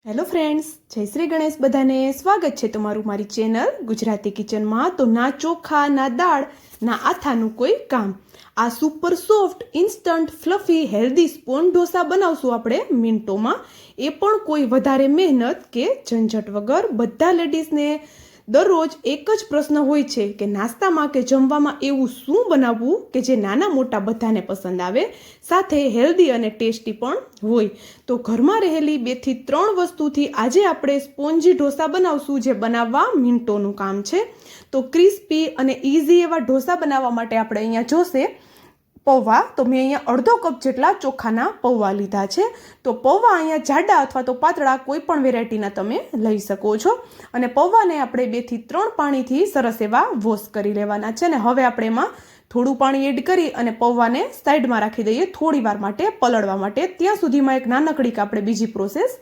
Hello friends, જય શ્રી ગણેશ. બધાને સ્વાગત છે તમારું મારી ચેનલ ગુજરાતી કિચનમાં. તો ના ચોખા, ના દાળ, ના આથાનું કોઈ કામ. આ super soft, instant, fluffy, healthy sponge dosa બનાવશું આપણે મિનિટોમાં. એ પણ કોઈ વધારે મહેનત કે ઝંઝટ વગર. બધા લેડીઝને દરરોજ એક જ પ્રશ્ન હોય છે કે નાસ્તામાં કે જમવામાં એવું શું બનાવવું કે જે નાના મોટા બધાને પસંદ આવે, સાથે હેલ્ધી અને ટેસ્ટી પણ હોય. તો ઘરમાં રહેલી 2 થી 3 વસ્તુથી આજે આપણે સ્પોન્જી ઢોસા બનાવશું, જે બનાવવા મિનિટોનું કામ છે. તો ક્રિસ્પી અને ઇઝી એવા ઢોસા બનાવવા માટે આપણે અહીંયા જોશે પૌવા. તો મેં અહીંયા અડધો કપ જેટલા ચોખાના પૌવા લીધા છે. તો પૌવા અહીંયા જાડા અથવા તો પાતળા કોઈ પણ વેરાયટીના તમે લઈ શકો છો. અને પૌવાને આપણે 2 થી 3 પાણીથી સરસ એવા વોશ કરી લેવાના છે. અને હવે આપણે એમાં થોડું પાણી એડ કરી અને પૌવાને સાઈડમાં રાખી દઈએ થોડી વાર માટે પલળવા માટે. ત્યાં સુધીમાં એક નાનકડી આપણે બીજી પ્રોસેસ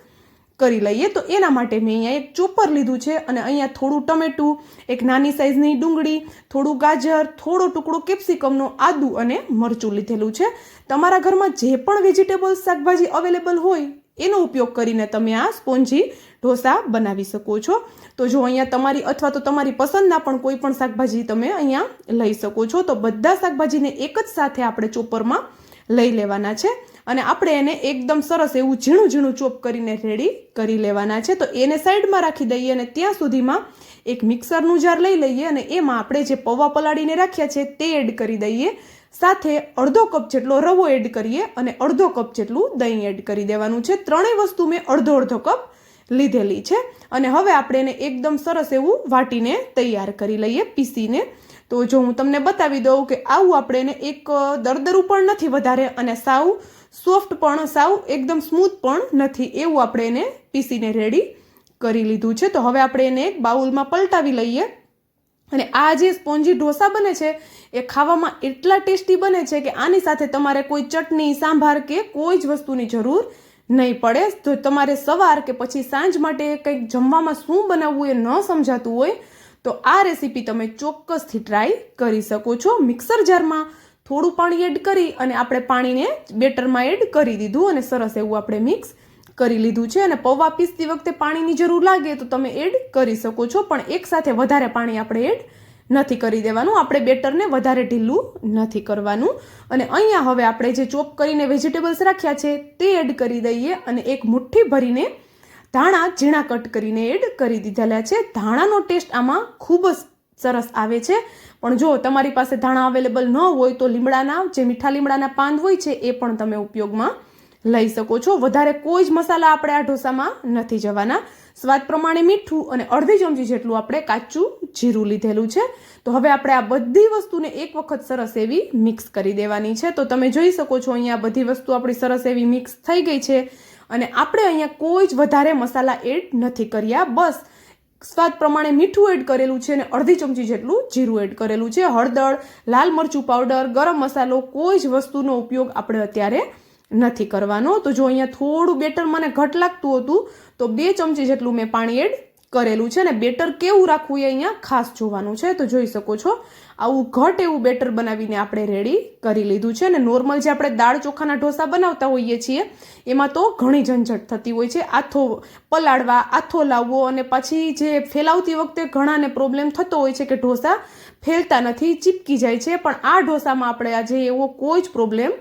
કરી લઈએ. તો એના માટે મેં અહીંયા એક ચોપર લીધું છે અને અહીંયા થોડું ટમેટું, એક નાની સાઈઝની ડુંગળી, થોડું ગાજર, થોડો ટુકડો કેપ્સિકમનો, આદુ અને મરચું લીધેલું છે. તમારા ઘરમાં જે પણ વેજીટેબલ્સ, શાકભાજી અવેલેબલ હોય એનો ઉપયોગ કરીને તમે આ સ્પોન્જી ઢોસા બનાવી શકો છો. તો જો અહીંયા તમારી અથવા તો તમારી પસંદના પણ કોઈ પણ શાકભાજી તમે અહીંયા લઈ શકો છો. તો બધા શાકભાજીને એક જ સાથે આપણે ચોપરમાં લઈ લેવાના છે અને આપણે એને એકદમ સરસ એવું ઝીણું ઝીણું ચોપ કરીને રેડી કરી લેવાના છે. તો એને સાઈડમાં રાખી દઈએ અને ત્યાં સુધીમાં એક મિક્સરનું જાર લઈ લઈએ અને એમાં આપણે જે પૌવા પલાળીને રાખ્યા છે તે એડ કરી દઈએ. સાથે અડધો કપ જેટલો રવો એડ કરીએ અને અડધો કપ જેટલું દહીં એડ કરી દેવાનું છે. ત્રણેય વસ્તુ મેં અડધો કપ લીધેલી છે. અને હવે આપણે એને એકદમ સરસ એવું વાટીને તૈયાર કરી લઈએ, પીસીને. તો જો હું તમને બતાવી દઉં કે આવું આપણે એને એક દરદરું પણ નથી વધારે અને સાવ સોફ્ટ પણ સાવ એકદમ સ્મૂથ પણ નથી, એવું આપણે એને પીસીને રેડી કરી લીધું છે. તો હવે આપણે એને એક બાઉલમાં પલટાવી લઈએ. અને આ જે સ્પોન્જી ઢોસા બને છે એ ખાવામાં એટલા ટેસ્ટી બને છે કે આની સાથે તમારે કોઈ ચટણી, સાંભાર કે કોઈ જ વસ્તુની જરૂર નહીં પડે. તો તમારે સવાર કે પછી સાંજ માટે કંઈક જમવામાં શું બનાવવું એ ન સમજાતું હોય તો આ રેસીપી તમે ચોક્કસથી ટ્રાય કરી શકો છો. મિક્સર જારમાં થોડું પાણી એડ કરી અને આપણે પાણીને બેટરમાં એડ કરી દીધું અને સરસ એવું આપણે મિક્સ કરી લીધું છે. અને પૌવા પીસતી વખતે પાણીની જરૂર લાગે તો તમે એડ કરી શકો છો, પણ એકસાથે વધારે પાણી આપણે એડ નથી કરી દેવાનું. આપણે બેટરને વધારે ઢીલું નથી કરવાનું. અને અહીંયા હવે આપણે જે ચોપ કરીને વેજીટેબલ્સ રાખ્યા છે તે એડ કરી દઈએ અને એક મુઠ્ઠી ભરીને ધાણા ઝીણા કટ કરીને એડ કરી દીધેલા છે. ધાણાનો ટેસ્ટ આમાં ખૂબ જ સરસ આવે છે. પણ જો તમારી પાસે ધાણા અવેલેબલ ન હોય તો લીમડાના, જે મીઠા લીમડાના પાન હોય છે એ પણ તમે ઉપયોગમાં લઈ શકો છો. વધારે કોઈ જ મસાલા આપણે આ ઢોસામાં નથી જવાના. સ્વાદ પ્રમાણે મીઠું અને અડધી ચમચી જેટલું આપણે કાચું જીરું લીધેલું છે. તો હવે આપણે આ બધી વસ્તુને એક વખત સરસ એવી મિક્સ કરી દેવાની છે. તો તમે જોઈ શકો છો અહીંયા બધી વસ્તુ આપણી સરસ એવી મિક્સ થઈ ગઈ છે. અને આપણે અહીંયા કોઈ જ વધારે મસાલા એડ નથી કર્યા. બસ સ્વાદ પ્રમાણે મીઠું એડ કરેલું છે અને અડધી ચમચી જેટલું જીરું એડ કરેલું છે. હળદર, લાલ મરચું પાવડર, ગરમ મસાલો કોઈ જ વસ્તુનો ઉપયોગ આપણે અત્યારે નથી કરવાનો. તો જો અહીંયા થોડું બેટર મને ઘટ લાગતું હતું તો 2 ચમચી જેટલું મેં પાણી એડ કરેલું છે. અને બેટર કેવું રાખવું એ અહીંયા ખાસ જોવાનું છે. તો જોઈ શકો છો આવું ઘટ એવું બેટર બનાવીને આપણે રેડી કરી લીધું છે. અને નોર્મલ જે આપણે દાળ ચોખાના ઢોસા બનાવતા હોઈએ છીએ એમાં તો ઘણી ઝંઝટ થતી હોય છે. આથો પલાળવા, આથો લાવવો અને પછી જે ફેલાવતી વખતે ઘણાને પ્રોબ્લેમ થતો હોય છે કે ઢોસા ફેલતા નથી, ચીપકી જાય છે. પણ આ ઢોસામાં આપણે આજે એવો કોઈ જ પ્રોબ્લેમ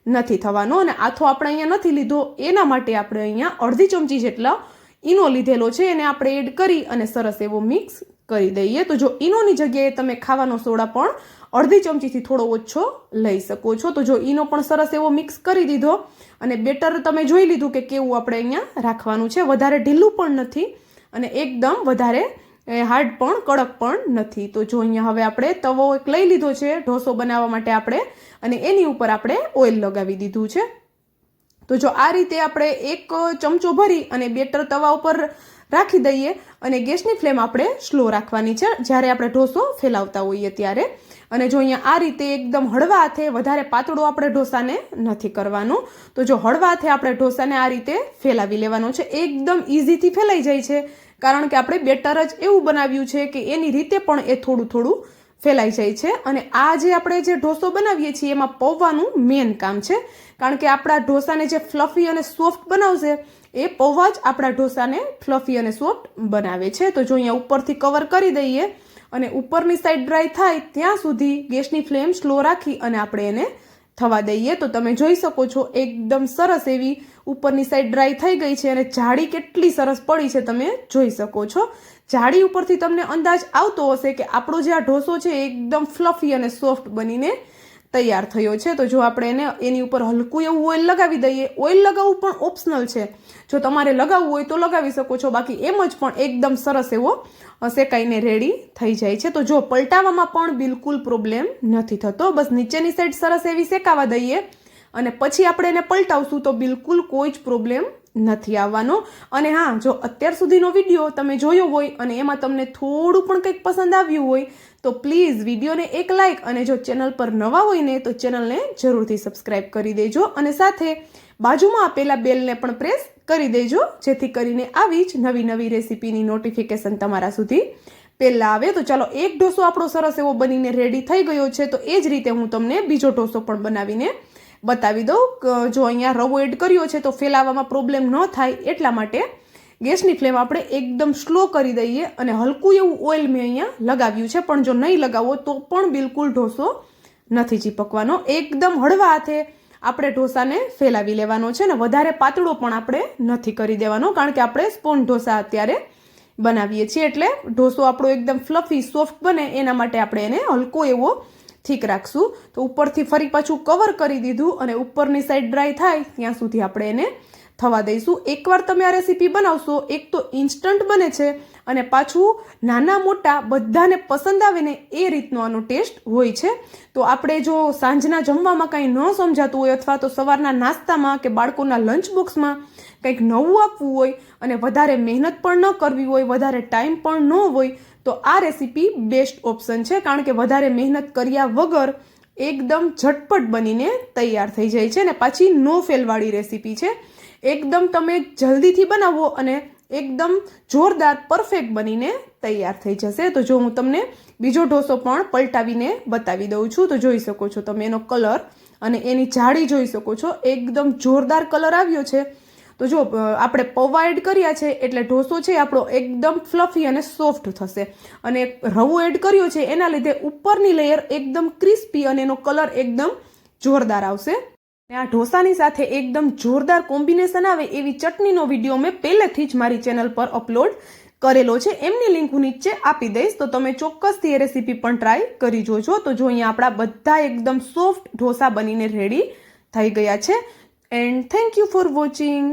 નથી થવાનો. અને આથો આપણે અહીંયા નથી લીધો એના માટે આપણે અહીંયા અડધી ચમચી જેટલા ઈનો લીધેલો છે. એને આપણે એડ કરી અને સરસ એવો મિક્સ કરી દઈએ. તો જો ઈનોની જગ્યાએ તમે ખાવાનો સોડા પણ અડધી ચમચીથી થોડો ઓછો લઈ શકો છો. તો જો ઈનો પણ સરસ એવો મિક્સ કરી દીધો અને બેટર તમે જોઈ લીધું કે કેવું આપણે અહીંયા રાખવાનું છે. વધારે ઢીલું પણ નથી અને એકદમ વધારે હાર્ડ પણ કડક પણ નથી. તો જો અહીંયા હવે આપણે તવો એક લઈ લીધો છે ઢોસો બનાવવા માટે આપણે, અને એની ઉપર આપણે ઓઇલ લગાવી દીધું છે. તો જો આ રીતે આપણે એક ચમચો ભરી અને બેટર તવા ઉપર રાખી દઈએ અને ગેસની ફ્લેમ આપણે સ્લો રાખવાની છે જ્યારે આપણે ઢોસો ફેલાવતા હોઈએ ત્યારે. અને જો અહીંયા આ રીતે એકદમ હળવા હાથે, વધારે પાતળો આપણે ઢોસાને નથી કરવાનો. તો જો હળવા હાથે આપણે ઢોસાને આ રીતે ફેલાવી લેવાનો છે. એકદમ ઇઝીથી ફેલાઈ જાય છે કારણ કે આપણે બેટર જ એવું બનાવ્યું છે કે એની રીતે પણ એ થોડું થોડું ફેલાઈ જાય છે. અને આ જે આપણે જે ઢોસો બનાવીએ છીએ એમાં પૌવાનું મેન કામ છે, કારણ કે આપણા ઢોસાને જે ફ્લફી અને સોફ્ટ બનાવશે એ પૌવા જ આપણા ઢોસાને ફ્લફી અને સોફ્ટ બનાવે છે. તો જો અહીંયા ઉપરથી કવર કરી દઈએ અને ઉપરની સાઈડ ડ્રાય થાય ત્યાં સુધી ગેસની ફ્લેમ સ્લો રાખી અને આપણે એને થવા દઈએ. તો તમે જોઈ શકો છો એકદમ સરસ એવી ઉપરની સાઈડ ડ્રાય થઈ ગઈ છે અને જાળી કેટલી સરસ પડી છે તમે જોઈ શકો છો. જાળી ઉપરથી તમને અંદાજ આવતો હશે કે આપણો જે આ ઢોસો છે એકદમ ફ્લફી અને સોફ્ટ બનીને તૈયાર થયો છે. તો જો આપણે એને એની ઉપર હલકું એવું ઓઇલ લગાવી દઈએ. ઓઇલ લગાવવું પણ ઓપ્શનલ છે, જો તમારે લગાવવું હોય તો લગાવી શકો છો, બાકી એમ જ પણ એકદમ સરસ એવો શેકાઈને રેડી થઈ જાય છે. તો જો પલટાવવામાં પણ બિલકુલ પ્રોબ્લેમ નથી થતો, બસ નીચેની સાઈડ સરસ એવી શેકાવા દઈએ અને પછી આપણે એને પલટાવશું તો બિલકુલ કોઈ જ પ્રોબ્લેમ નથી આવવાનો. અને હા, જો અત્યાર સુધીનો વિડીયો તમે જોયો હોય અને એમાં તમને થોડું પણ કંઈક પસંદ આવ્યું હોય તો પ્લીઝ વિડીયોને એક લાઇક, અને જો ચેનલ પર નવા હોય ને તો ચેનલને જરૂરથી સબસ્ક્રાઈબ કરી દેજો અને સાથે બાજુમાં આપેલા બેલને પણ પ્રેસ કરી દેજો, જેથી કરીને આવી જ નવી નવી રેસીપીની નોટિફિકેશન તમારા સુધી પહેલાં આવે. તો ચાલો, એક ઢોસો આપણો સરસ એવો બનીને રેડી થઈ ગયો છે. તો એ જ રીતે હું તમને બીજો ઢોસો પણ બનાવીને બતાવી દઉં. જો અહીંયા રવો એડ કર્યો છે તો ફેલાવામાં પ્રોબ્લેમ ન થાય એટલા માટે ગેસની ફ્લેમ આપણે એકદમ સ્લો કરી દઈએ અને હલકું એવું ઓઇલ મેં અહીંયા લગાવ્યું છે, પણ જો નહીં લગાવો તો પણ બિલકુલ ઢોસો નથી ચીપકવાનો. એકદમ હળવા હાથે આપણે ઢોસાને ફેલાવી લેવાનો છે ને વધારે પાતળો પણ આપણે નથી કરી દેવાનો, કારણ કે આપણે સ્પોન ઢોસા અત્યારે બનાવીએ છીએ એટલે ઢોસો આપણો એકદમ ફ્લફી સોફ્ટ બને એના માટે આપણે એને હલકો એવો થીક રાખશું. તો ઉપરથી ફરી પાછું કવર કરી દીધું અને ઉપરની સાઈડ ડ્રાય થાય ત્યાં સુધી આપણે એને થવા દઈશું. એકવાર તમે આ રેસીપી બનાવશો, એક તો ઇન્સ્ટન્ટ બને છે અને પાછું નાના મોટા બધાને પસંદ આવે ને એ રીતનો આનો ટેસ્ટ હોય છે. તો આપણે જો સાંજના જમવામાં કંઈ ન સમજાતું હોય અથવા તો સવારના નાસ્તામાં કે બાળકોના લંચ બોક્સમાં કંઈક નવું આપવું હોય અને વધારે મહેનત પણ ન કરવી હોય, વધારે ટાઈમ પણ ન હોય, તો આ રેસીપી બેસ્ટ ઓપ્શન છે, કારણ કે વધારે મહેનત કર્યા વગર એકદમ ઝટપટ બનીને તૈયાર થઈ જાય છે. ને પાછી નો ફેલવાળી રેસીપી છે, એકદમ તમે જલ્દીથી બનાવો અને એકદમ જોરદાર પરફેક્ટ બનીને તૈયાર થઈ જશે. તો જો હું તમને બીજો ઢોસો પણ પલટાવીને બતાવી દઉં છું. તો જોઈ શકો છો તમે એનો કલર અને એની જાળી જોઈ શકો છો, એકદમ જોરદાર કલર આવ્યો છે. તો જો આપણે પૌવા એડ કર્યા છે એટલે ઢોસો છે આપણો એકદમ ફ્લફી અને સોફ્ટ થશે, અને રવો એડ કર્યો છે એના લીધે ઉપરની લેયર એકદમ ક્રિસ્પી અને એનો કલર એકદમ જોરદાર આવશે. આ ઢોસાની સાથે એકદમ જોરદાર કોમ્બિનેશન આવે એવી ચટણીનો વિડીયો મેં પહેલેથી જ મારી ચેનલ પર અપલોડ કરેલો છે, એમની લિંક હું નીચે આપી દઈશ, તો તમે ચોક્કસથી એ રેસીપી પણ ટ્રાય કરી જોજો. તો જો અહીંયા આપણા બધા એકદમ સોફ્ટ ઢોસા બનીને રેડી થઈ ગયા છે. And thank you for watching.